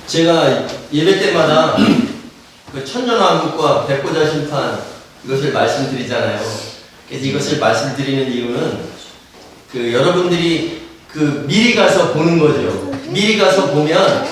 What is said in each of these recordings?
제가 예배 때마다 그 천년왕국과 백보자 심판 이것을 말씀드리잖아요. 그래서 이것을 말씀드리는 이유는 그 여러분들이 그 미리 가서 보는 거죠. 미리 가서 보면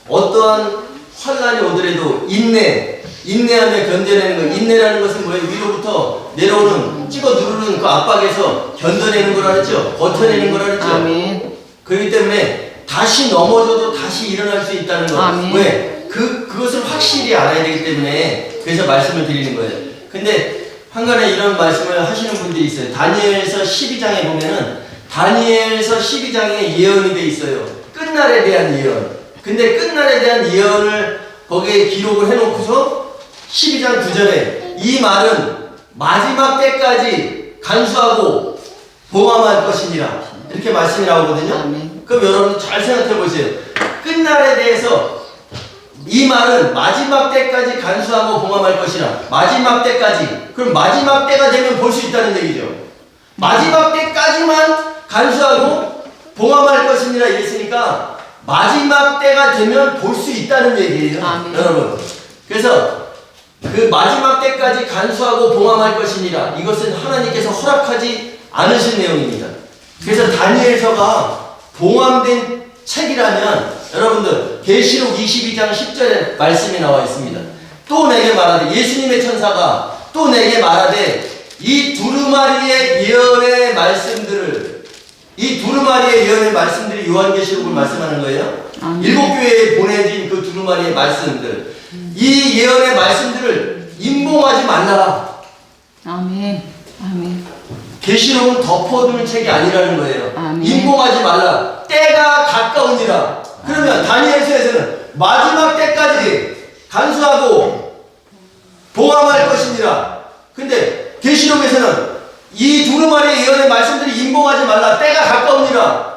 어떠한 환란이 오더라도 인내하며 견뎌내는 거. 인내라는 것은 뭐예요? 위로부터 내려오는 찍어 누르는 그 압박에서 견뎌내는 거라 그랬죠. 버텨내는 거라 그랬죠. 아멘. 그렇기 때문에 다시 넘어져도 다시 일어날 수 있다는 거. 아멘. 왜? 그것을 확실히 알아야 되기 때문에 그래서 말씀을 드리는 거예요. 근데 한간에 이런 말씀을 하시는 분들이 있어요. 다니엘서 12장에 보면은 다니엘서 12장에 예언이 돼 있어요. 끝날에 대한 예언. 근데 끝날에 대한 예언을 거기에 기록을 해놓고서 12장 9절에 이 말은 마지막 때까지 간수하고 봉함할 것이니라. 이렇게 말씀이 나오거든요. 아멘. 그럼 여러분 잘 생각해 보세요. 끝날에 대해서 이 말은 마지막 때까지 간수하고 봉함할 것이라. 마지막 때까지. 그럼 마지막 때가 되면 볼 수 있다는 얘기죠. 마지막 때까지만 간수하고 봉함할 것이니라 이랬으니까 마지막 때가 되면 볼 수 있다는 얘기예요. 아멘. 여러분. 그래서 그 마지막 때까지 간수하고 봉함할 것이니라. 이것은 하나님께서 허락하지 않으신 내용입니다. 그래서 다니엘서가 봉함된 책이라면 여러분들 계시록 22장 10절에 말씀이 나와 있습니다. 또 내게 말하되 예수님의 천사가 또 내게 말하되 이 두루마리의 예언의 말씀들을 이 두루마리의 예언의 말씀들이 요한계시록을 말씀하는 거예요. 아멘. 일곱 교회에 보내진 그 두루마리의 말씀들 이 예언의 말씀들을 임봉하지 말라. 아멘. 아멘. 계시록은 덮어두는 책이 아니라는 거예요. 아멘. 임봉하지 말라. 때가 가까우니라. 그러면 다니엘서에서는 마지막 때까지 간수하고 봉함할 것이니라. 근데 계시록에서는 이 두루마리의 예언의 말씀들이 임봉하지 말라. 때가 가까우니라.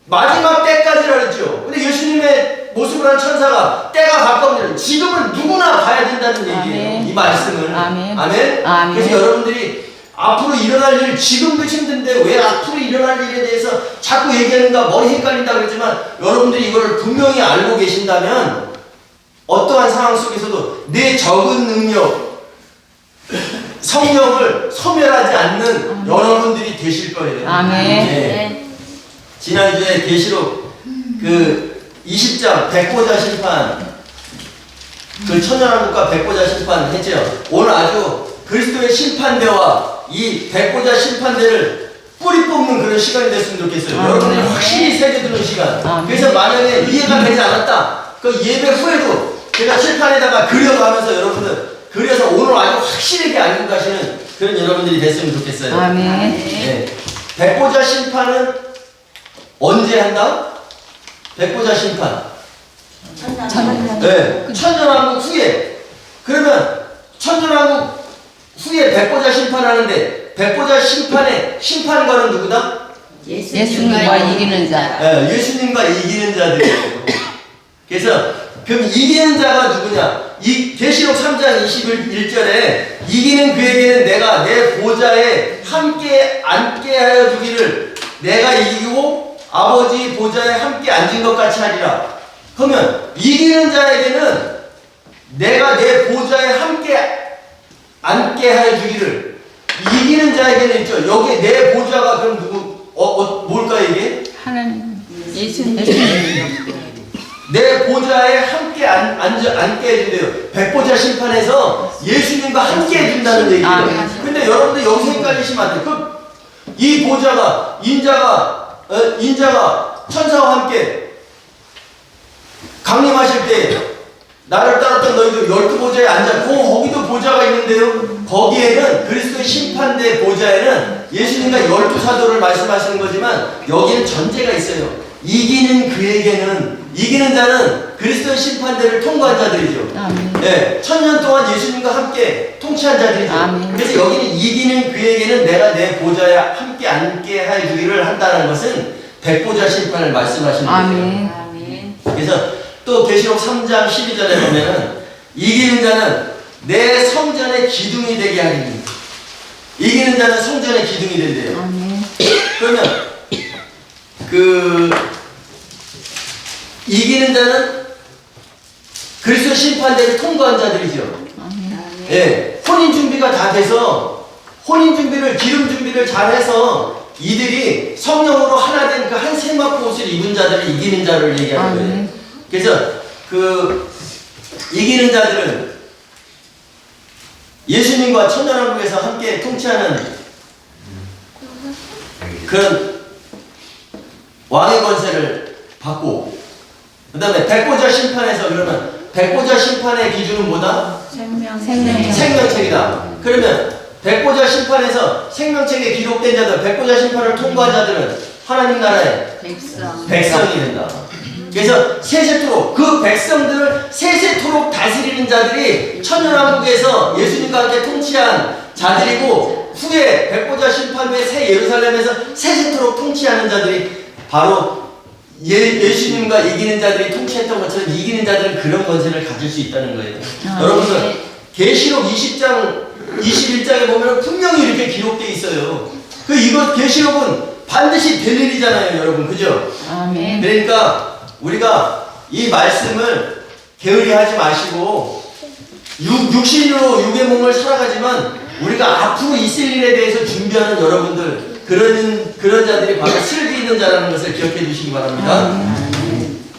마지막 때까지라 그랬죠. 근데 예수님의 모습을 한 천사가 때가 가까우니라. 지금은 누구나 봐야 된다는 얘기예요. 아멘. 이 말씀을. 아멘. 아멘. 아멘. 그래서 여러분들이 앞으로 일어날 일 지금도 힘든데 왜 앞으로 일어날 일에 대해서 자꾸 얘기하는가 머리 헷갈린다 그랬지만 여러분들이 이걸 분명히 알고 계신다면 어떠한 상황 속에서도 내 적은 능력 성령을 소멸하지 않는 여러분들이 되실 거예요. 아멘. 네. 지난주에 계시록 그 20장 백보자 심판 그 천연왕국과 백보자 심판 했죠. 오늘 아주 그리스도의 심판대와 이 백보자 심판대를 뿌리 뽑는 그런 시간이 됐으면 좋겠어요. 여러분이 확실히 새겨드는 시간. 그래서 만약에 이해가 되지 않았다. 그 예배 후에도 제가 칠판에다가 그려가면서 여러분들 그려서 오늘 아주 확실하게 알고 가시는 그런 여러분들이 됐으면 좋겠어요. 아멘. 네. 백보자 심판은 언제 한다? 백보자 심판. 네. 천년왕국 후에. 그러면 천년왕국 후에 백보자 심판하는데 백보자 심판의 심판관은 누구다? 예수님과 이기는 자. 네, 예수님과 이기는 자들이에요. 그래서 그럼 이기는 자가 누구냐? 이 계시록 3장 21절에 이기는 그에게는 내가 내 보좌에 함께 앉게 하여 주기를 내가 이기고 아버지 보좌에 함께 앉은 것 같이 하리라. 그러면 이기는 자에게는 내가 내 보좌에 함께 앉게 하여 주기를 이기는 자에게는 있죠. 여기 내 보좌가 그럼 누구? 뭘까 이게? 하나님. 예수님. 내 보좌에 함께 앉게 해준대요. 백보자 심판에서 예수님과 함께 해준다는 얘기예요. 근데 여러분들 여기서 헷갈리시면 안 돼요. 이 보좌가 인자가 천사와 함께 강림하실 때 나를 따랐던 너희들 12보좌에 앉았고 거기도 보좌가 있는데요. 거기에는 그리스도의 심판대 보좌에는 예수님과 12사도를 말씀하시는 거지만 여기는 전제가 있어요. 이기는 그에게는 이기는 자는 그리스도의 심판대를 통과한 자들이죠. 아멘. 네, 1000년 동안 예수님과 함께 통치한 자들이죠. 아멘. 그래서 여기는 이기는 그에게는 내가 내 보좌에 함께 앉게 해 주기를 한다는 것은 백보자 심판을 말씀하시는 거예요. 아멘. 그래서 또 계시록 3장 12절에 보면은 이기는 자는 내 성전의 기둥이 되게 하리니 이기는 자는 성전의 기둥이 된대요. 아멘. 그러면 그 이기는 자는 그리스도 심판대를 통과한 자들이죠. 아멘. 예, 혼인 준비가 다 돼서 혼인 준비를 기름 준비를 잘 해서 이들이 성령으로 하나 된 그 한 세마포 옷을 입은 자들을 이기는 자를 얘기하는 거예요. 아멘. 그래서 그 이기는 자들은 예수님과 천년왕국에서 함께 통치하는 그런 왕의 권세를 받고, 그 다음에 백보자 심판에서, 그러면 백보자 심판의 기준은 뭐다? 생명책이다. 그러면 백보자 심판에서 생명책에 기록된 자들, 백보자 심판을 통과한 자들은 하나님 나라의 백성이 된다. 그래서 세세토록 그 백성들을 세세토록 다스리는 자들이 천년왕국에서 예수님과 함께 통치한 자들이고, 후에 백보자 심판 후에 새 예루살렘에서 세세토록 통치하는 자들이 바로 예수님과 이기는 자들이 통치했던 것처럼 이기는 자들은 그런 권세를 가질 수 있다는 거예요. 여러분들 계시록 20장 21장에 보면 분명히 이렇게 기록되어 있어요. 이거 계시록은 반드시 될 일이잖아요, 여러분. 그죠? 아멘. 그러니까 우리가 이 말씀을 게으리 하지 마시고 육신으로 육의 몸을 살아가지만 우리가 앞으로 있을 일에 대해서 준비하는 여러분들, 그런 자들이 바로 슬기 있는 자라는 것을 기억해 주시기 바랍니다.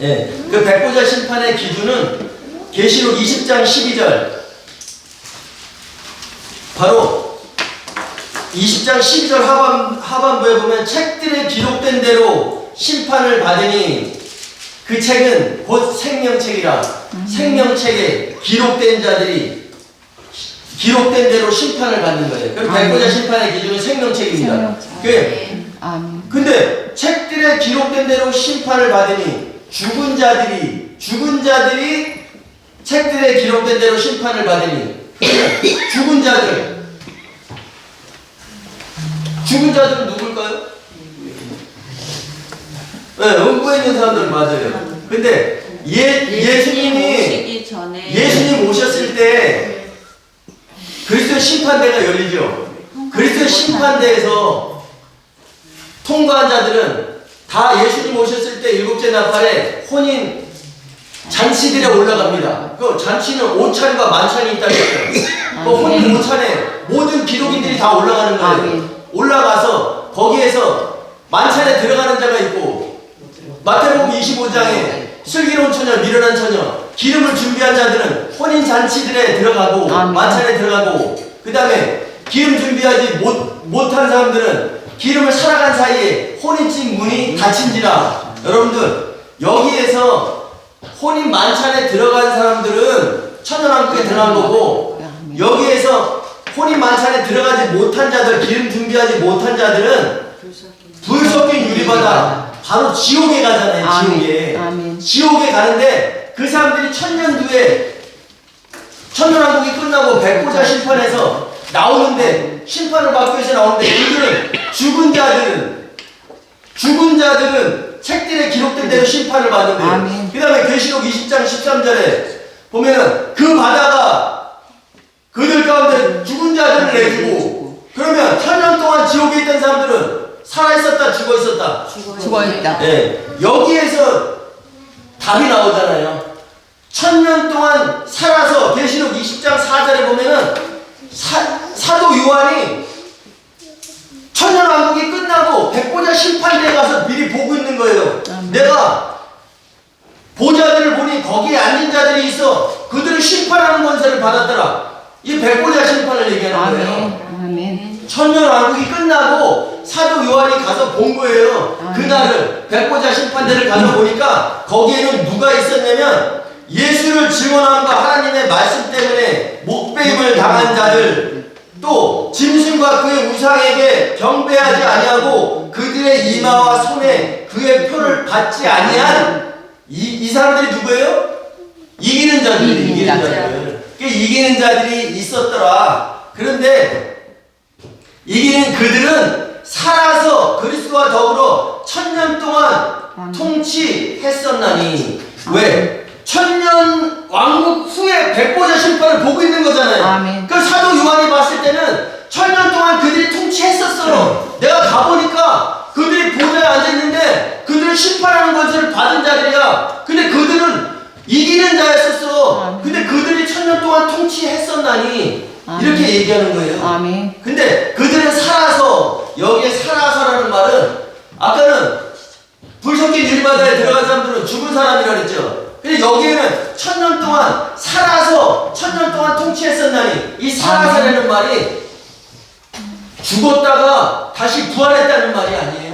예, 그 백보자 심판의 기준은 계시록 20장 12절, 바로 20장 12절 하반부에 보면 책들에 기록된 대로 심판을 받으니 그 책은 곧 생명책이라 생명책에 기록된 자들이 기록된 대로 심판을 받는 거예요. 그럼 백보자 심판의 기준은 생명책입니다. 근데 책들에 기록된 대로 심판을 받으니 죽은 자들이 책들에 기록된 대로 심판을 받으니, 죽은 자들은 누굴까요? 네, 음부에 있는 사람들 맞아요. 근데 예수님 오셨을 때 그리스도 심판대가 열리죠. 그리스도 심판대에서 통과한 자들은 다 예수님 오셨을 때 일곱째 나팔에 혼인 잔치들에 올라갑니다. 그 잔치는 오찬과 만찬이 있다는 거예요. 그 혼인 오찬에 모든 기록인들이 다 올라가는 거예요. 올라가서 거기에서 만찬에 들어가는 자가 있고, 마태복음 25장에 슬기로운 처녀, 미련한 처녀, 기름을 준비한 자들은 혼인 잔치들에 들어가고 만찬에 들어가고, 그 다음에 기름 준비하지 못한 사람들은 기름을 살아간 사이에 혼인집 문이 닫힌지라. 여러분들, 여기에서 혼인 만찬에 들어간 사람들은 천년왕국에 들어간 거고, 여기에서 혼인 만찬에 들어가지 못한 자들, 기름 준비하지 못한 자들은 불 섞인 유리바다, 바로 지옥에 가잖아요. 지옥에. 지옥에 가는데 그 사람들이 천년 뒤에 천년왕국이 끝나고 백보자 심판에서 나오는데, 심판을 받기 위해서 나오는데, 그들은 죽은 자들은 책들에 기록된 대로 심판을 받는데요. 그 다음에 계시록 20장 13절에 보면은 그 바다가 그들 가운데 죽은 자들을 내주고, 그러면 천년 동안 지옥에 있던 사람들은 살아있었다, 죽어있었다? 죽어있다. 네. 여기에서 답이 나오잖아요. 천년 동안 살아서, 계시록 20장 4절에 보면은 사도 요한이 천년왕국이 끝나고 백보자 심판대에 가서 미리 보고 있는 거예요. 내가 보자들을 보니 거기에 앉은 자들이 있어. 그들을 심판하는 권세를 받았더라. 이 백보자 심판을 얘기하는 거예요. 천년왕국이 끝나고 사도 요한이 가서 본 거예요. 그날을, 백보자 심판대를 가서 보니까 거기에는 누가 있었냐면, 예수를 증언함과 하나님의 말씀 때문에 목배임을 당한 자들, 또 짐승과 그의 우상에게 경배하지 아니하고 그들의 이마와 손에 그의 표를 받지 아니한 이 사람들이 누구예요? 이기는 자들. 이기는 자들이 있었더라. 그런데 이기는 그들은 살아서 그리스도와 더불어 천년 동안 통치했었나니. 왜? 천년 왕국 후에 백보자 심판을 보고 있는 거잖아요. 그 사도 요한이 봤을 때는 천년 동안 그들이 통치했었어. 내가 가보니까 그들이 보좌에 앉아있는데 그들을 심판하는 권세를 받은 자들이야. 근데 그들은 이기는 자였었어. 통치했었나니 아멘. 이렇게 얘기하는 거예요. 아멘. 근데 그들은 살아서, 여기에 살아서라는 말은 아까는 불 섞인 유리바다에 들어간 사람들은 죽은 사람이라 그랬죠. 근데 여기에는 1000년 동안 살아서 1000년 동안 통치했었나니, 이 살아서라는 말이 죽었다가 다시 부활했다는 말이 아니에요.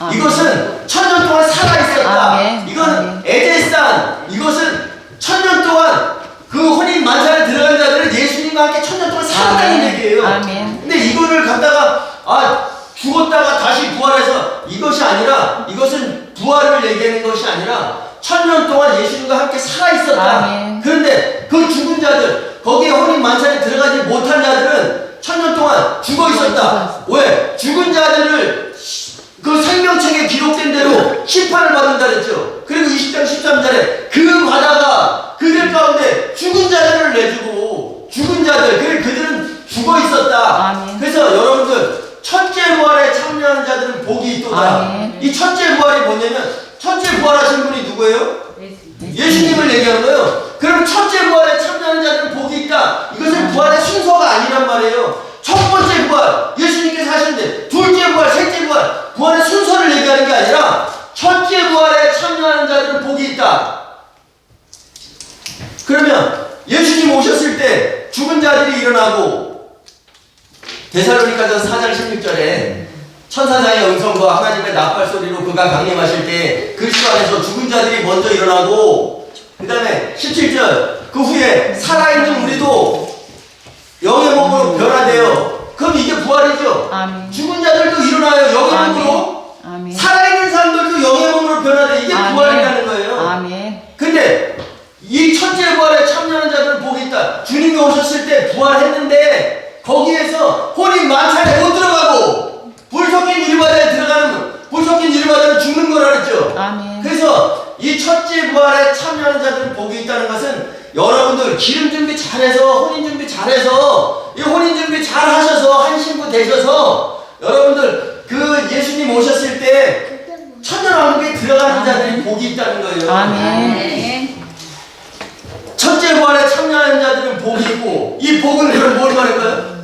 아멘. 이것은 1000년 동안 살아있었다. 아멘. 이건 아멘. 에제산, 이것은 1000년 동안 그 혼인 만찬에 들어간 자들은 예수님과 함께 1000년 동안 살았다는 아멘. 얘기예요. 아멘. 근데 이거를 갖다가 죽었다가 다시 부활해서, 이것이 아니라, 이것은 부활을 얘기하는 것이 아니라 1000년 동안 예수님과 함께 살아있었다. 아멘. 그런데 그 죽은 자들, 거기에 혼인 만찬에 들어가지 못한 자들은 1000년 동안 죽어 있었다. 왜? 죽은 자들을 그 생명책에 기록된 대로 심판을 받는다 그랬죠. 그리고 20장 13절에 그 바다가 그들 가운데 죽은 자들을 내주고, 죽은 자들, 그들은 죽어 있었다. 아멘. 그래서 여러분들, 첫째 부활에 참여하는 자들은 복이 있도다. 아멘. 이 첫째 부활이 뭐냐면, 첫째 부활하신 분이 누구예요? 예수님을 얘기하는 거예요. 그럼 첫째 부활에 참여하는 자들은 복이 있다. 이것은 부활의 순서가 아니란 말이에요. 첫 번째 부활, 예수님께서 하시는데, 둘째 부활, 셋째 부활, 부활의 순서를 얘기하는 게 아니라 첫째 부활에 참여하는 자들은 복이 있다. 그러면 예수님 오셨을 때 죽은 자들이 일어나고, 데살로니가전서 4장 16절에 천사장의 음성과 하나님의 나팔 소리로 그가 강림하실 때 그 시간에서 죽은 자들이 먼저 일어나고, 그 다음에 17절, 그 후에 살아있는 우리도 영의 몸으로 변화돼요. 그럼 이게 부활이죠. 아멘. 죽은 자들도 일어나요. 영의 아멘. 몸으로. 아멘. 살아있는 사람들도 영의 몸으로 변화돼. 이게 아멘. 부활이라는 거예요. 아멘. 근데 이 첫째 부활에 참여하는 자들은 복이 있다. 주님이 오셨을 때 부활했는데 거기에서 혼인 만찬에 못 들어가고, 불 섞인 유리바다에 들어가는, 불 섞인 유리바다는 죽는 거라 그랬죠. 아멘. 그래서 이 첫째 부활에 참여하는 자들은 복이 있다는 것은, 여러분들 기름 준비 잘해서, 혼인 준비 잘해서, 이 혼인 준비 잘 하셔서 한 신부 되셔서, 여러분들 그 예수님 오셨을 때 천년왕국에 들어가는 자들이 복이 있다는 거예요. 아멘. 첫째 부활에 참여하는 자들은 복이 있고, 이 복은 그럼 뭘 말할까요?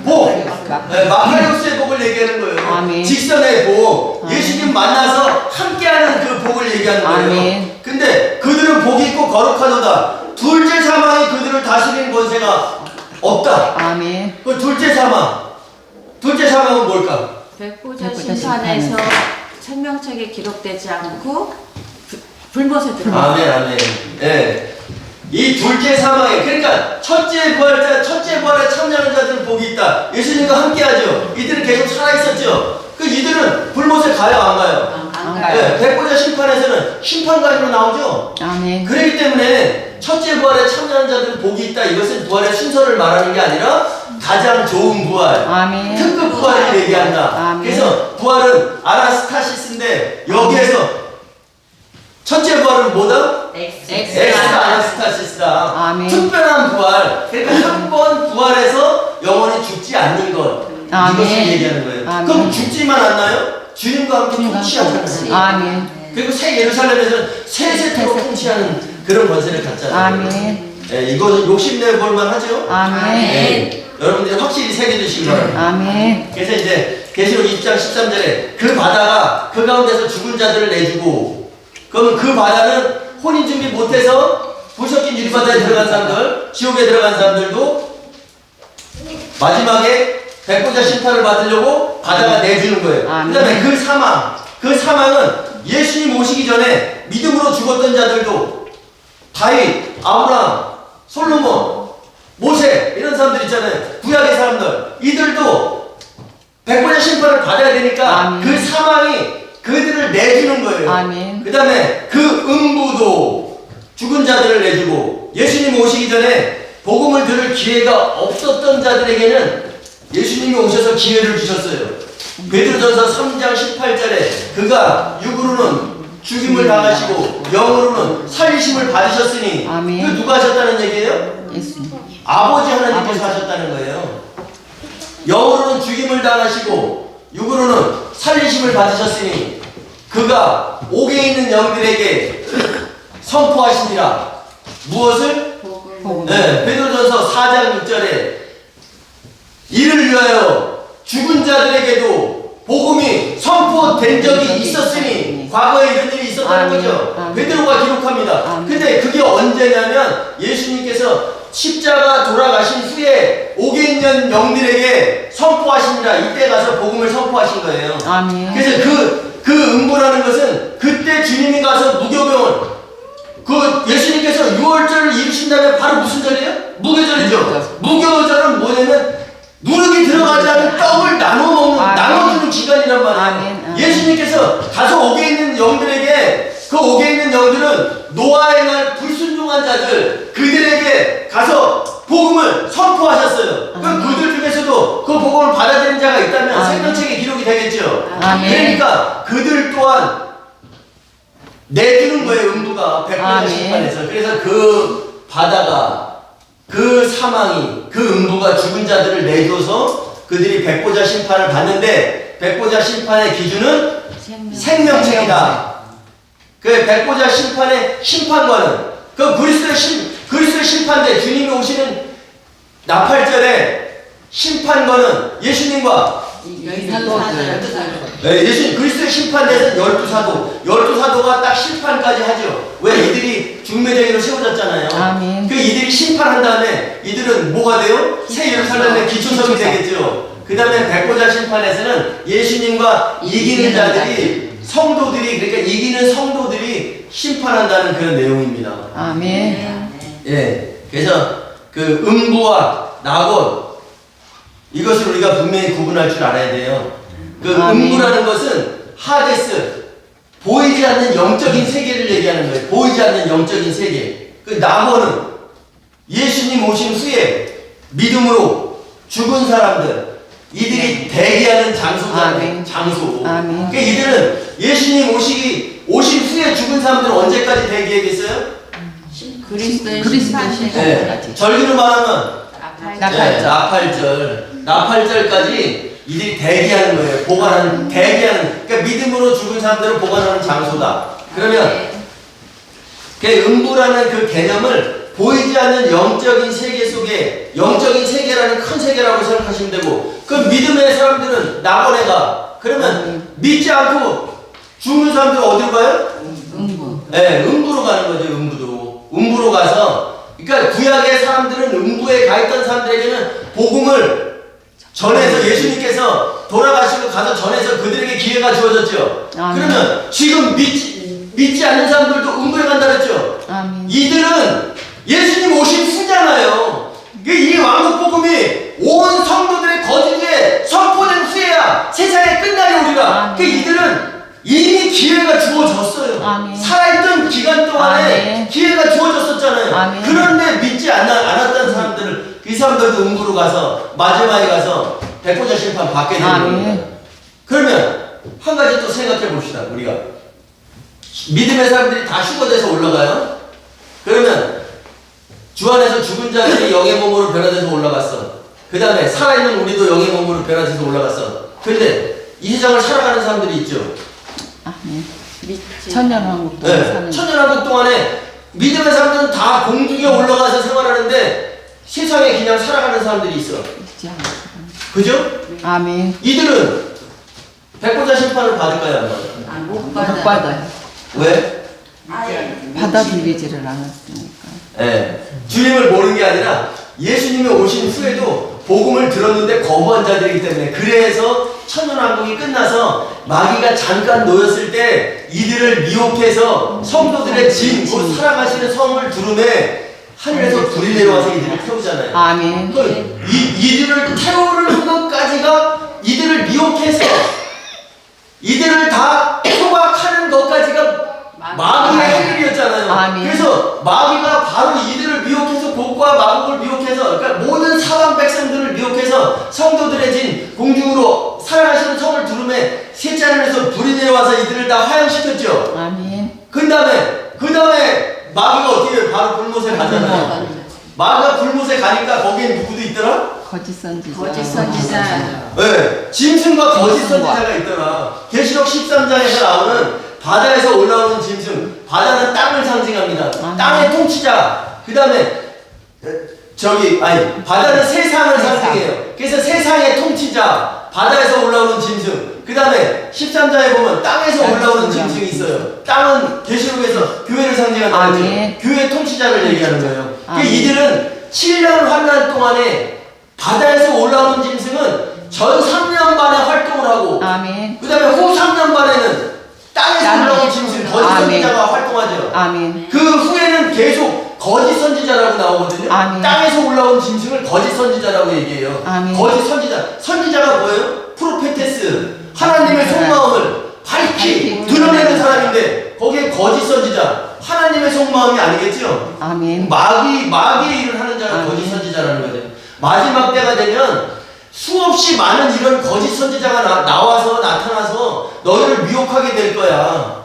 복! 네, 마카리오스의 복을 얘기하는 거예요. 아멘. 직선의 복, 아멘. 예수님 만나서 함께하는 그 복을 얘기하는 거예요. 아멘. 근데 그들은 복이 있고 거룩하도다. 둘째 사망이 그들을 다스리는 권세가 없다. 아멘. 그 둘째 사망, 둘째 사망은 뭘까? 백보자 백보자 심판에서 심판에서 생명책에 기록되지 않고 불못에 들어가. 아멘, 아멘. 예. 이 둘째 사망에, 그러니까 첫째 부활자, 첫째 부활에 참여하는 자들은 복이 있다. 예수님과 함께하죠. 이들은 계속 살아있었죠. 그 이들은 불못에 가요, 안 가요? 안 가요. 네, 백보자 심판에서는 심판관으로 나오죠. 아멘. 그렇기 때문에 첫째 부활에 참여하는 자들은 복이 있다. 이것은 부활의 순서를 말하는 게 아니라 가장 좋은 부활, 아멘. 특급 부활을 얘기한다. 아멘. 그래서 부활은 아나스타시스인데, 여기에서 첫째 부활은 뭐다? 엑스타 아나스타시스다. 아멘. 특별한 부활. 그러니까 한 번 부활해서 영원히 죽지 않는 것. 아멘. 이것을 얘기하는 거예요. 아멘. 그럼 죽지만 않나요? 주님과 함께 주님과 통치하잖아요. 아멘. 그리고 새 예루살렘에서는 세세토록 통치하는 그런 권세를 갖잖아요. 아멘. 예, 이거 욕심내 볼만 하죠? 아멘. 예, 여러분들이 확실히 새겨두시기 바랍니다. 아멘. 그래서 이제 계시록 20장 13절에 그 바다가 그 가운데서 죽은 자들을 내주고, 그러면 그 바다는 혼인 준비 못해서 불 섞인 유리바다에 들어간 사람들, 지옥에 들어간 사람들도 마지막에 백보자 심판을 받으려고 바다가 내주는 거예요. 아멘. 그 다음에 그 사망은 예수님 오시기 전에 믿음으로 죽었던 자들도, 다윗, 아브라함, 솔로몬, 모세 이런 사람들 있잖아요. 구약의 사람들, 이들도 백보자 심판을 받아야 되니까 아멘. 그 사망이 그들을 내주는 거예요. 아멘. 그 다음에 그 음부도 죽은 자들을 내주고, 예수님 오시기 전에 복음을 들을 기회가 없었던 자들에게는 예수님이 오셔서 기회를 주셨어요. 베드로전서 3장 18절에 그가 육으로는 죽임을 당하시고 영으로는 살리심을 받으셨으니, 아멘. 그 누가 하셨다는 얘기예요? 예수님. 아버지 하나님께서 하셨다는 거예요. 영으로는 죽임을 당하시고 육으로는 살리심을 받으셨으니 그가 옥에 있는 영들에게 선포하시니라. 무엇을? 복음. 복음. 네, 베드로전서 4장 6절에 이를 위하여 죽은 자들에게도 복음이 선포된 적이 있었으니 과거에 이런 일이 있었다는 아멘. 거죠. 아멘. 베드로가 기록합니다. 아멘. 근데 그게 언제냐면 예수님께서 십자가 돌아가신 후에 옥에 있는 영들에게 선포하시니라. 이때 가서 복음을 선포하신 거예요. 아멘. 그래서 그 음보라는 것은 그때 주님이 가서 무교병을 예수님께서 유월절을 이루신 다음에 바로 무슨 절이에요? 무교절이죠. 무교절은 뭐냐면 누룩이 들어가지 않은 떡을 나눠주는 기간이란 말이에요. 아멘. 예수님께서 가서 옥에 있는 영들에게 그 옥에 있는 영들은 노아의 날 불순종한 자들 그들에게 가서 복음을 선포하셨어요. 그럼 그들 중에서도 그 복음을 받아들인 자가 있다면 아멘. 생명책에 기록이 되겠죠. 아멘. 그러니까 그들 또한 내주는 거예요. 음부가 백보자 아멘. 심판에서. 그래서 그 바다가 그 사망이 그 음부가 죽은 자들을 내줘서 그들이 백보자 심판을 받는데 백보자 심판의 기준은 생명책이다. 그 백보자 심판의 심판관은 그 그리스도의 심판대 주님이 오시는 나팔절에 심판관은 예수님과 예수님 그리스도의 심판대에서 12사도가 딱 심판까지 하죠. 왜? 이들이 중매쟁이로 세워졌잖아요. 아멘. 그 이들이 심판한 다음에 이들은 뭐가 돼요? 새 예루살렘의 기초성이 되겠죠. 그 다음에 백보자 심판에서는 예수님과 이기는 자들이 성도들이 그러니까 이기는 성도들이 심판한다는 그런 내용입니다. 아멘. 예. 그래서 그 음부와 낙원 이것을 우리가 분명히 구분할 줄 알아야 돼요. 그 아멘. 음부라는 것은 하데스 보이지 않는 영적인 세계를 얘기하는 거예요. 보이지 않는 영적인 세계. 그 낙원은 예수님 오신 후에 믿음으로 죽은 사람들 이들이 대기하는 장소잖아요. 아멘. 장소. 아멘. 그러니까 이들은 예수님 오신 후에 죽은 사람들은 언제까지 대기하겠어요? 그리스도의 그리스도의 심판대. 네. 절기로 말하면 나팔절. 나팔절까지 이들이 대기하는 거예요. 대기하는. 그러니까 믿음으로 죽은 사람들을 보관하는 장소다. 그러면 그 음부라는 그 개념을 보이지 않는 영적인 세계 속에 영적인 세계라는 큰 세계라고 생각하시면 되고 그 믿음의 사람들은 낙원에 가. 그러면 믿지 않고 죽는 사람들은 어디로 가요? 음부. 네, 음부로 가는 거죠. 음부로 가서 그러니까 구약의 사람들은 음부에 가 있던 사람들에게는 복음을 전해서 예수님께서 돌아가시고 가서 전해서 그들에게 기회가 주어졌죠. 아멘. 그러면 지금 믿지 않는 사람들도 음부에 간다 그랬죠. 아멘. 이들은 예수님 오신 후잖아요. 이 왕국 복음이 온 성도들의 거주지에 선포된 후에야 세상의 끝날이 오리라. 아멘. 이들은 이미 기회가 주어졌어요. 아멘. 살아있던 기간 동안에 아멘. 기회가 주어졌었잖아요. 아멘. 그런데 믿지 않았던 사람들은 그 사람들도 음부로 가서 마지막에 가서 백보자 심판 받게 되는 아멘. 겁니다. 그러면 한 가지 또 생각해 봅시다. 우리가 믿음의 사람들이 다 휴거돼서 올라가요. 그러면 주 안에서 죽은 자들이 영의 몸으로 변화돼서 올라갔어. 그 다음에 살아있는 우리도 영의 몸으로 변화돼서 올라갔어. 그런데 이 세상을 살아가는 사람들이 있죠. 아멘. 천년왕국 동안 네. 사는. 천년왕국 동안에 믿음의 사람들은 다 공중에 올라가서 생활하는데 세상에 그냥 살아가는 사람들이 있어. 있지 않을까. 그죠? 아멘. 이들은 백보자 심판을 받을까요? 안 받을까요? 못 못 받아요. 왜? 받아들이지를 않았으니까. 네. 주님을 모르는 게 아니라 예수님이 오신 후에도 복음을 들었는데 거부한 자들이기 때문에 그래서 천년왕국이 끝나서 마귀가 잠깐 놓였을 때 이들을 미혹해서 성도들의 진, 곧 살아가시는 성을 두름에 하늘에서 불이 내려와서 이들을 태우잖아요. 아멘. 이들을 태우는 것까지가 이들을 미혹해서 이들을 다 포박하는 것까지가 마귀의 할 일이었잖아요. 아멘. 그래서 마귀가 바로 이들을 미혹해서 복과 마곡을 미혹해서 그러니까 모든 사방 백성들을 미혹해서 성도들의 진 공중으로 살아가시는 성을 두름에 셋째 하늘에서 불이 내려와서 이들을 다 화형시켰죠. 아멘. 그 다음에 마귀가 어떻게 해요? 바로 불못에 가잖아요. 마귀가 불못에 가니까 거기에 누구도 있더라? 거짓 선지자. 거짓 선지자. 네, 짐승과 거짓 선지자가 있더라. 계시록 13장에서 나오는 바다에서 올라오는 짐승. 바다는 땅을 상징합니다. 땅의 통치자. 그 다음에 바다는 세상을 세상. 상징해요. 그래서 세상의 통치자, 바다에서 올라오는 짐승. 그 다음에 13장에 보면 땅에서 올라오는 짐승이 있어요. 땅은 계시록에서 교회를 상징한다는 거죠. 아멘. 교회 통치자를 얘기하는 거예요. 그러니까 아멘. 이들은 7년 환난 동안에 바다에서 올라오는 짐승은 전 3년 반에 활동을 하고, 아멘. 그 다음에 후 3년 반에는 땅에서 땅에. 올라오는 짐승, 거짓 아멘. 선지자가 활동하죠. 아멘. 그 후에는 계속 거짓 선지자라고 나오거든요. 아멘. 땅에서 올라온 짐승을 거짓 선지자라고 얘기해요. 아멘. 거짓 선지자. 선지자가 뭐예요? 프로페테스. 하나님의 속마음을 밝히 밝히 드러내는 사람인데 거기에 거짓 선지자. 하나님의 속마음이 아니겠죠? 아멘. 마귀의 일을 하는 자가 아멘. 거짓 선지자라는 거죠. 마지막 때가 되면 수없이 많은 이런 거짓 선지자가 나와서 나타나서 너희를 미혹하게 될 거야.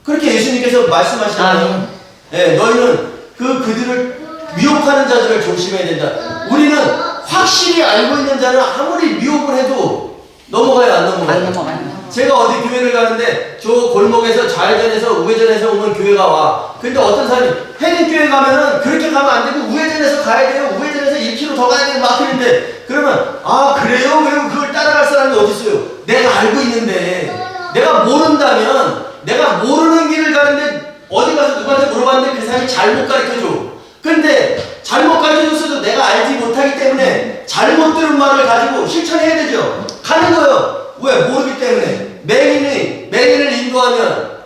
그렇게 예수님께서 말씀하시잖아요. 예, 너희는 그들을 미혹하는 자들을 조심해야 된다. 우리는 확실히 알고 있는 자는 아무리 미혹을 해도 넘어가요, 안 넘어가요? 안 넘어가요. 제가 어디 교회를 가는데 저 골목에서 좌회전에서 우회전에서 오면 교회가 와. 근데 어떤 사람이 해등교회 가면은 그렇게 가면 안 되고 우회전에서 가야 돼요. 우회전에서 1km 더 가야 돼요. 막 그러는데 그러면 아 그래요? 그리고 그걸 따라갈 사람이 어디 있어요? 내가 알고 있는데 내가 모른다면 내가 모르는 길을 가는데 어디 가서 누구한테 물어봤는데 그 사람이 잘못 가르쳐줘. 근데 잘못 가르쳐줬어도 내가 알지 못하기 때문에 잘못 들은 말을 가지고 실천해야 되죠. 가는 거예요. 왜? 모르기 때문에. 맹인을 인도하면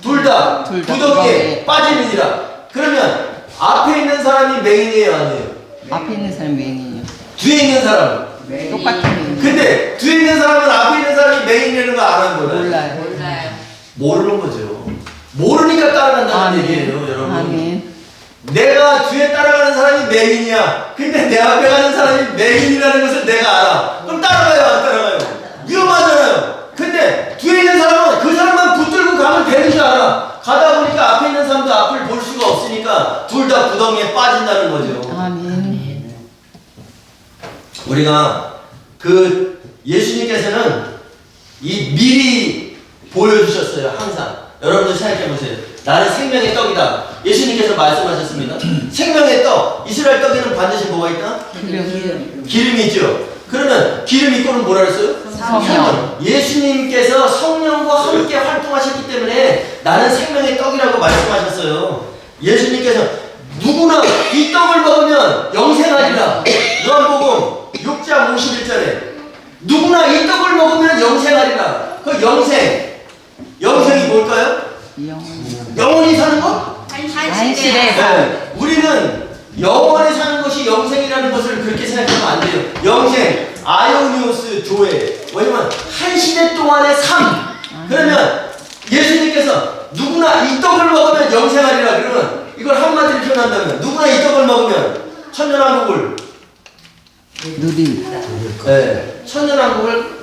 둘 다 구덩이에 빠지느니라. 그러면 앞에 있는 사람이 맹인이에요, 아니에요? 앞에 있는 사람이 맹인이요. 뒤에 있는 사람은? 똑같은 맹인. 근데 뒤에 있는 사람은 앞에 있는 사람이 맹인이라는 거 아는 거예요? 몰라요. 몰라요. 모르는 거죠. 모르니까 따라간다는 얘기예요, 여러분. 아멘. 내가 뒤에 따라가는 사람이 맹인이야. 근데 내 앞에 가는 사람이 맹인이라는 것을 내가 알아. 그럼 따라가요, 안 따라가요? 위험하잖아요. 근데 뒤에 있는 사람은 그 사람만 붙들고 가면 되는 줄 알아. 가다 보니까 앞에 있는 사람도 앞을 볼 수가 없으니까 둘 다 구덩이에 빠진다는 거죠. 아멘. 우리가 예수님께서는 이 미리 보여주셨어요, 항상. 여러분들 생각해 보세요. 나는 생명의 떡이다. 예수님께서 말씀하셨습니다. 생명의 떡. 이스라엘 떡에는 반드시 뭐가 있다? 기름이 있죠. 그러면 기름 있고는 뭐라 그랬어요? 성령. 예수님께서 성령과 함께 활동하셨기 때문에 나는 생명의 떡이라고 말씀하셨어요. 예수님께서 누구나 이 떡을 먹으면 영생하리라. 요한복음 6장 51절에 누구나 이 떡을 먹으면 영생하리라. 그 영생이 뭘까요? 영원히 사는 것? 안식에 네. 우리는 영원히 사는 것이 영생이라는 것을 그렇게 생각하면 안 돼요. 영생, 아이오니오스 조회. 왜냐면 한 시대 동안의 삶. 그러면 예수님께서 누구나 이 떡을 먹으면 영생하리라. 그러면 이걸 한마디로 표현한다면 누구나 이 떡을 먹으면 천년왕국을 네, 천년왕국을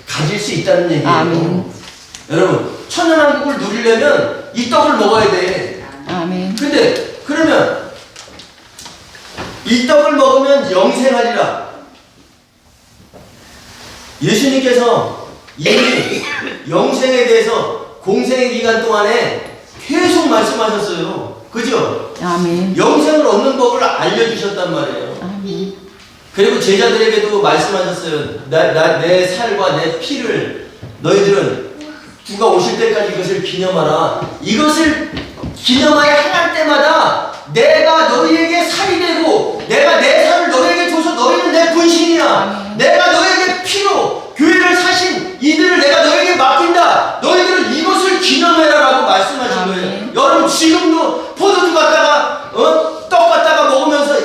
가질 수 있다는 얘기예요. 아멘. 여러분, 천년왕국을 누리려면 이 떡을 먹어야 돼. 아멘. 근데 그러면 이 떡을 먹으면 영생하리라. 예수님께서 이미 영생에 대해서 공생의 기간 동안에 계속 말씀하셨어요. 그죠? 아멘. 영생을 얻는 법을 알려주셨단 말이에요. 아멘. 그리고 제자들에게도 말씀하셨어요. 내 살과 내 피를 너희들은 주가 오실 때까지 이것을 기념하라. 이것을 기념하여 행할 때마다 내가 너희에게 살이 되고 내가 내 살을 너희에게 줘서 너희는 내 분신이야. 내가 너희에게 피로 교회를 사신 이들을 내가 너희에게 맡긴다. 너희들은 이것을 기념해라라고 말씀하신 거예요. 여러분 지금도 포도주 갖다가 떡 갖다가 먹으면서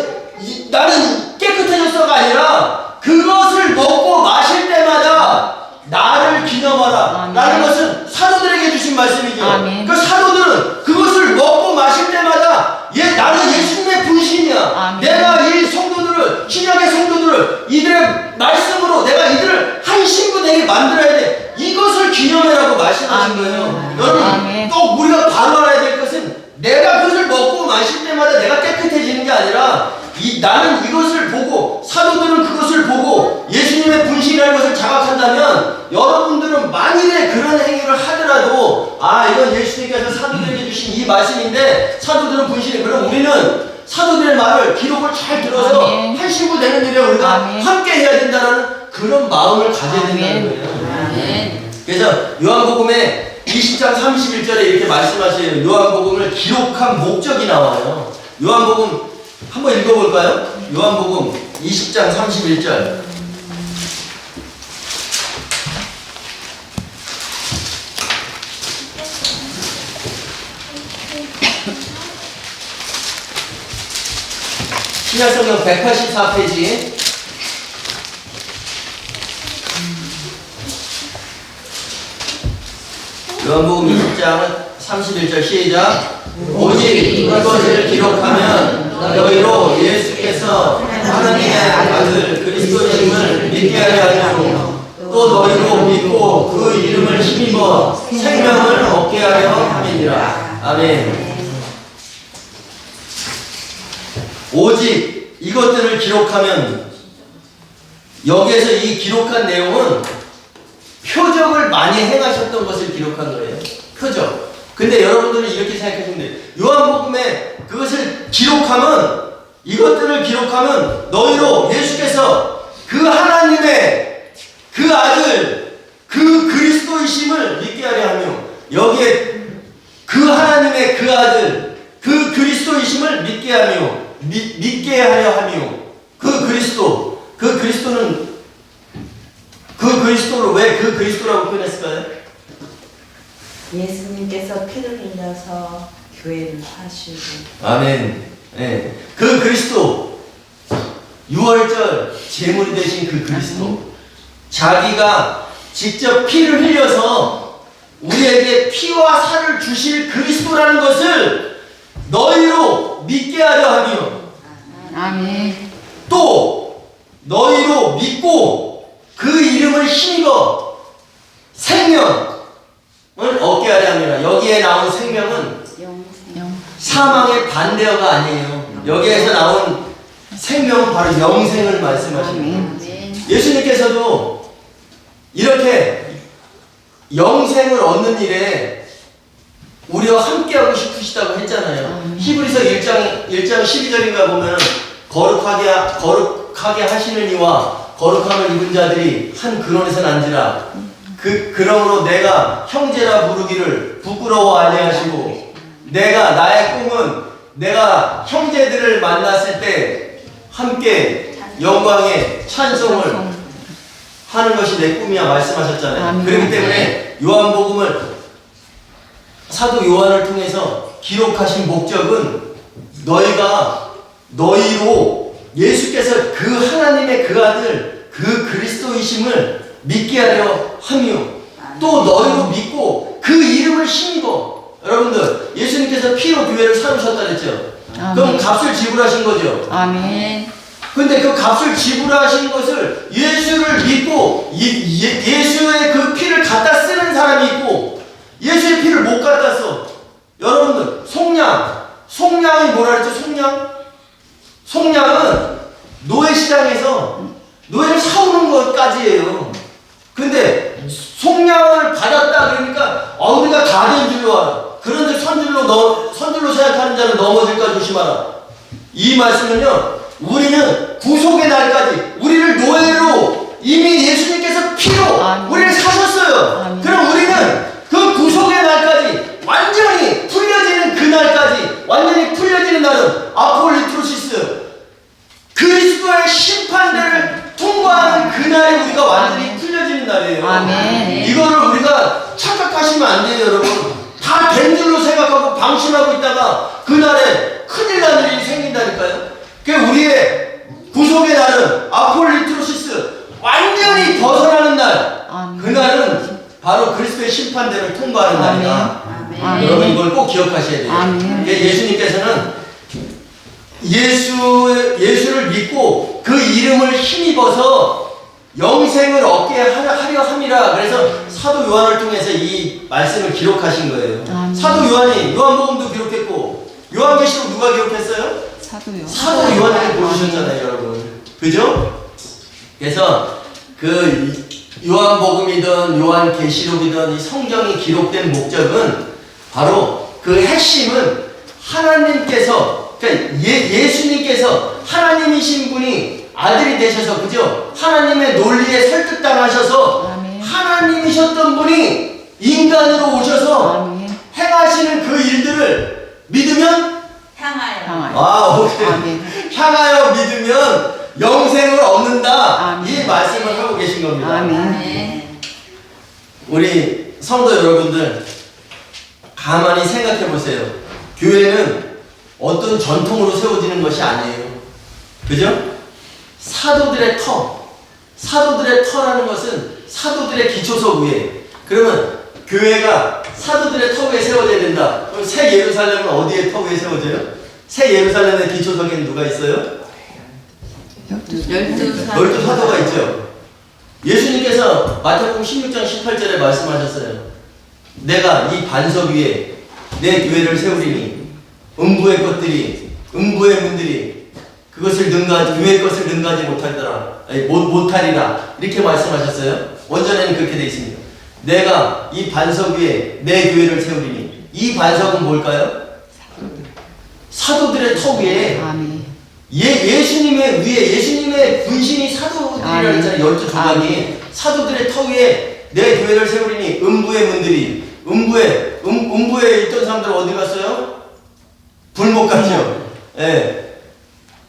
나는 깨끗해졌어가 아니라 그것을 먹고 마실 때마다 나를 기념하라. 라는 것은 사도들에게 주신 말씀이죠. 아멘. 그 사도들은 그것을 먹고 마실 때마다 나는 예수님의 분신이야. 아멘. 내가 이 성도들을, 신약의 성도들을 이들의 말씀으로 내가 이들을 한 신부 되게 만들어야 돼. 이것을 기념해라고 말씀하신 아멘. 거예요. 여러분, 아멘. 또 우리가 바로 알아야 될 것은 내가 그것을 먹고 마실 때마다 내가 깨끗해지는 게 아니라 나는 이것을 보고 사도들은 그것을 보고 예수님의 분신이라는 것을 자각한다면 여러분들은 만일에 그런 행위를 하더라도 이건 예수님께서 사도들에게 주신 이 말씀인데 사도들은 분신이 그럼 우리는 사도들의 말을 기록을 잘 들어서 아멘. 한 신부 되는 일에 우리가 아멘. 함께 해야 된다는 그런 마음을 가져야 된다는 아멘. 거예요. 아멘. 그래서 요한복음에 20장 31절에 이렇게 말씀하세요. 요한복음을 기록한 목적이 나와요. 요한복음 한번 읽어볼까요? 요한복음 20장 31절. 신약성경 184페이지. 요한복음 20장 31절 시작. 오직 이것을 기록하면 너희로 예수께서 하나님의 아들 그리스도님을 믿게 하려 하며 또 너희로 믿고 그 이름을 힘입어 생명을 얻게 하려 함이니라. 아멘. 오직 이것들을 기록하면, 여기에서 이 기록한 내용은 표적을 많이 행하셨던 것을 기록한 거예요. 표적. 근데 여러분들은 이렇게 생각하시면 돼요. 요한복음에 그것을 기록하면, 이것들을 기록하면 너희로 예수께서 그 하나님의 그 아들 그 그리스도이심을 믿게 하려 하며, 여기에 그 하나님의 그 아들 그 그리스도이심을 믿게 하며, 믿게 하려 하며, 그 그리스도는 그 그리스도를 왜 그 그리스도라고 표현했을까요? 예수님께서 피를 흘려서 교회를 하시고. 아멘. 네. 그 그리스도, 6월절 제물이 되신 그 그리스도, 자기가 직접 피를 흘려서 우리에게 피와 살을 주실 그리스도라는 것을 너희로 믿게 하려 하며, 아멘. 또 너희로 믿고 그 이름을 힘입어 생명을 얻게 하려 함이라. 여기에 나온 생명은 영. 사망의 반대어가 아니에요. 여기에서 나온 생명은 바로 영생을 말씀하시는 거예요. 아멘. 예수님께서도 이렇게 영생을 얻는 일에 우리와 함께하고 싶으시다고 했잖아요. 히브리서 1장 12절인가 보면 거룩하게 하시는 이와 거룩함을 입은 자들이 한 근원에서 난지라. 그러므로 내가 형제라 부르기를 부끄러워 아니하시고, 나의 꿈은 내가 형제들을 만났을 때 함께 영광의 찬송을 하는 것이 내 꿈이야 말씀하셨잖아요. 아멘. 그렇기 때문에 요한복음을, 사도 요한을 통해서 기록하신 목적은 너희로 예수께서 그 하나님의 그 아들 그 그리스도이심을 믿게 하려 하며, 또 너희로 믿고 그 이름을 힘입어. 여러분들, 예수님께서 피로 교회를 세우셨다 그랬죠. 그럼 값을 지불하신 거죠. 아멘. 근데 그 값을 지불하신 것을 예수를 믿고 예수의 그 피를 갖다 쓰는 사람이 있고, 예수의 피를 못 갖다 써. 여러분들, 송량이 뭐라 그랬죠? 송량은 노예시장에서 노예를 사오는 것까지예요. 근데 송량을 받았다 그러니까 우리가 다 된 줄로 알아. 그런데 선줄로 생각하는 자는 넘어질까 조심하라. 이 말씀은요, 우리는 구속의 날까지, 우리를 노예로 이미 예수님께서 피로 아멘. 우리를 사셨어요. 아멘. 그럼 우리는 그 구속의 날까지, 완전히 풀려지는 그 날까지, 완전히 풀려지는 날은 아폴리트로시스, 그리스도의 심판대를 통과하는 그날이 우리가 완전히 풀려지는 날이에요. 아멘. 이거를 우리가 착각하시면 안 돼요, 여러분. 다 된 줄로 생각하고 방심하고 있다가 그날에 큰일 나는 일이 생긴다니까요. 그 우리의 구속의 날은 아폴리트로시스, 완전히 벗어나는 날. 아멘. 그날은 바로 그리스도의 심판대를 통과하는 날이다. 아멘. 여러분, 이걸 꼭 기억하셔야 돼요. 아멘. 예수님께서는 예수를 믿고 그 이름을 힘입어서 영생을 얻게 하려 함이라. 그래서 사도 요한을 통해서 이 말씀을 기록하신 거예요. 아멘. 사도 요한이 요한복음도 기록했고, 요한계시록 누가 기록했어요? 사도요. 사도 요한을 보여주셨잖아요, 여러분. 그죠? 그래서 그 요한복음이든 요한계시록이든 이 성경이 기록된 목적은 바로 그 핵심은 하나님께서, 그러니까 예수님께서 하나님이신 분이 아들이 되셔서, 그죠? 하나님의 논리에 설득당하셔서 아멘. 하나님이셨던 분이 인간으로 오셔서 아멘. 행하시는 그 일들을 믿으면 향하여. 향하여. 아, 오케이. 아멘. 향하여 믿으면 영생을 얻는다. 아멘. 이 말씀을 하고 계신 겁니다. 아멘. 네. 우리 성도 여러분들, 가만히 생각해 보세요. 교회는 어떤 전통으로 세워지는 것이 아니에요. 그죠? 사도들의 터. 사도들의 터라는 것은 사도들의 기초석 위에. 그러면 교회가 사도들의 터 위에 세워져야 된다. 그럼 새 예루살렘은 어디에 터 위에 세워져요? 새 예루살렘의 기초석에는 누가 있어요? 12 사도가 있죠. 예수님께서 마태복음 16장 18절에 말씀하셨어요. 내가 이 반석 위에 내 교회를 세우리니 음부의 것들이, 음부의 문들이 그것을 교회의 것을 능가하지 못하리라. 이렇게 말씀하셨어요. 원전에는 그렇게 되어 있습니다. 내가 이 반석 위에 내 교회를 세우리니. 이 반석은 뭘까요? 사도들의 터 위에. 아멘. 예수님의 위에, 예수님의 분신이 사도들이라고 했잖아요. 12조각이. 사도들의 터 위에 내 교회를 세우리니 음부의 문들이. 음부에 있던 사람들은 어디 갔어요? 불못 갔죠. 예.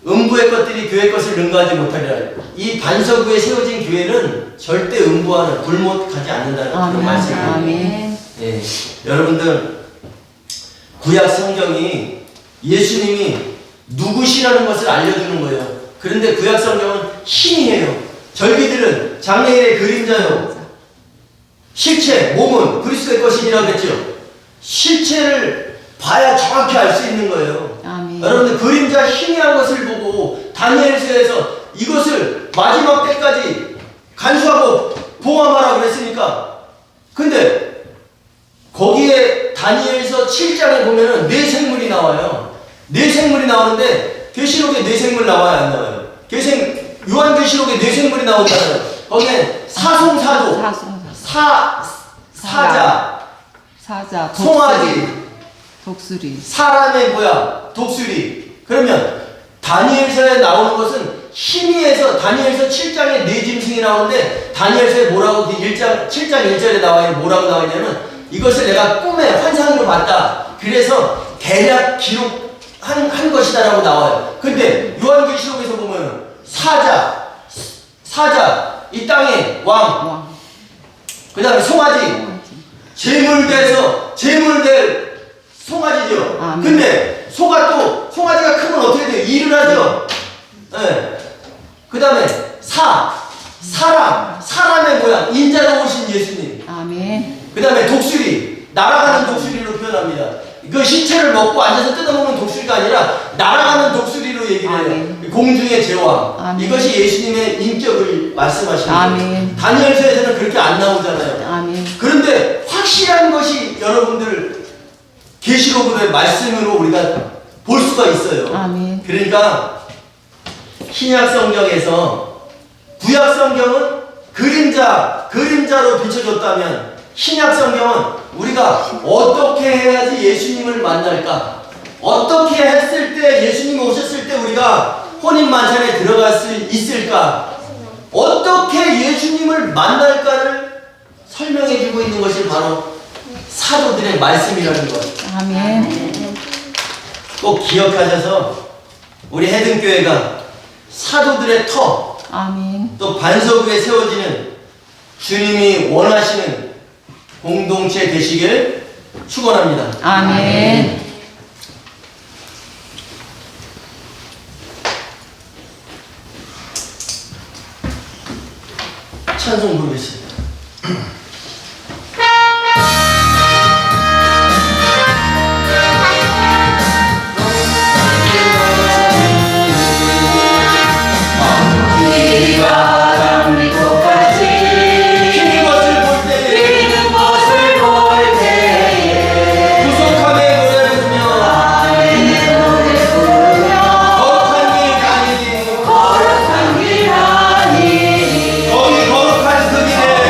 음부의 것들이 교회 것을 능가하지 못하리라. 이 반석 위에 세워진 교회는 절대 음부와는 불못 가지 않는다는 그런 말씀이에요. 아멘. 예. 여러분들, 구약 성경이 예수님이 누구시라는 것을 알려주는 거예요. 그런데 구약 성경은 신이에요. 절기들은 장래일의 그림자요. 실체, 몸은 그리스도의 것이라고 했죠. 실체를 봐야 정확히 알 수 있는 거예요. 아멘. 여러분들, 그림자 희미한 것을 보고 다니엘서에서 이것을 마지막 때까지 간수하고 봉함하라고 그랬으니까. 근데 거기에 다니엘서 7장에 보면은 네 생물이 나와요. 네 생물이 나오는데 계시록에 네 생물 나와요, 안 나와요? 요한계시록에 네 생물이 나오잖아요. 거기에 사송사도, 사자, 송아지, 독수리. 사람의 모양, 독수리. 그러면 다니엘서에 나오는 것은 희미해서, 다니엘서 7장에 네 짐승이 나오는데 다니엘서에 뭐라고 7장 1절에 나와요. 뭐라고 나와있냐면 이것을 내가 꿈에 환상으로 봤다. 그래서 대략 기록한 것이다라고 나와요. 근데 요한계시록에서 보면 사자, 이 땅의 왕, 그 다음에 송아지, 제물될 송아지죠. 아멘. 근데 송아지가 크면 어떻게 돼요? 일을 하죠. 네. 그 다음에 사람의 모양, 인자로 오신 예수님. 아멘. 그 다음에 독수리, 날아가는 독수리로 표현합니다. 그 시체를 먹고 앉아서 뜯어먹는 독수리가 아니라 날아가는 독수리로 얘기를 해요. 아멘. 공중의 제왕. 아멘. 이것이 예수님의 인격을 말씀하시는 거예요. 아멘. 다니엘서에서는 그렇게 안 나오잖아요. 아멘. 그런데 확실한 것이 여러분들 계시록의 말씀으로 우리가 볼 수가 있어요. 아멘. 그러니까 신약 성경에서 구약 성경은 그림자로 비춰줬다면 신약 성경은 우리가 어떻게 해야지 예수님을 만날까? 어떻게 했을 때 예수님이 오셨을 때 우리가 혼인만찬에 들어갈 수 있을까? 어떻게 예수님을 만날까를 설명해주고 있는 것이 바로 사도들의 말씀이라는 것. 아멘. 꼭 기억하셔서 우리 해등교회가 사도들의 터, 아멘. 또 반석 위에 세워지는 주님이 원하시는 공동체 되시길 축원합니다. 아멘. 찬송 부르겠습니다. 거룩한 그 길에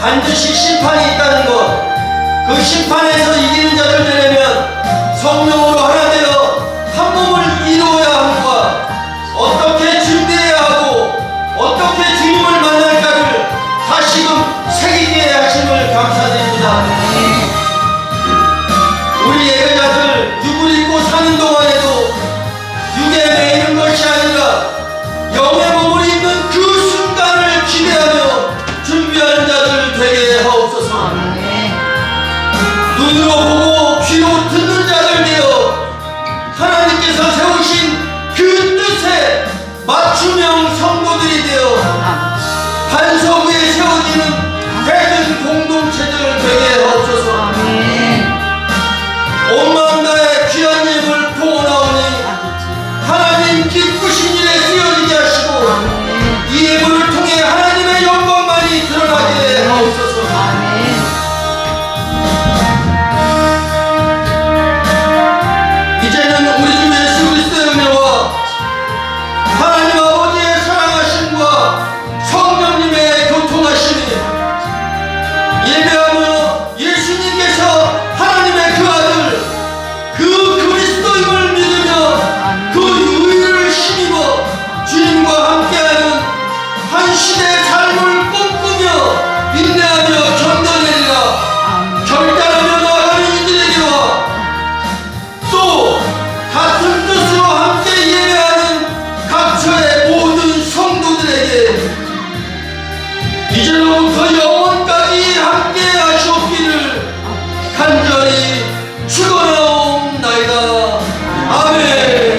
반드시 심판이 있다는 것, 그 심판에서 이기는 자들 되려면 성령으로 하나 되어 한 몸을 이루어야 함과 어떻게 준비해야 하고 어떻게 주님을 만날까를 다시금 새기게 하심을 감사드립니다. 우리 예배자들 육을 입고 사는 동안에도 육에 매이는 것이 아니라 영의 몸을 입는 그 순간을 기대하며 준비하는 자들 되게 하옵소서. 눈으로 보고 귀로 듣는 자들 되어 하나님께서 세우신 그 뜻에 맞춤형 성도들이 되어 반석 위에 세워지는 대든 공동체들 되게 하옵소서. 온 마음 다해 귀한 예물 보나오니 하나님 기쁘신 일에 쓰여지게 하시고 이 예물을 통해 하나님의 영광만이 드러나게 하옵소서. 이제는 우리 주 예수 그리스도의 은혜와 하나님 아버지의 사랑하심과 성령님의 교통하심이 예배하며 예수님께서 하나님의 그 아들 그 그리스도임을 믿으며 그 유의를 힘입어 주님과 함께하는 한 시대의 삶을 꿈꾸며 인내하며 견뎌내리라. 결단하며 나아가는 이들에게와 또 같은 뜻으로 함께 예배하는 각처의 모든 성도들에게 이제로부터 영원까지 함께 하시옵기를 간절히 축원하옵나이다. 아멘.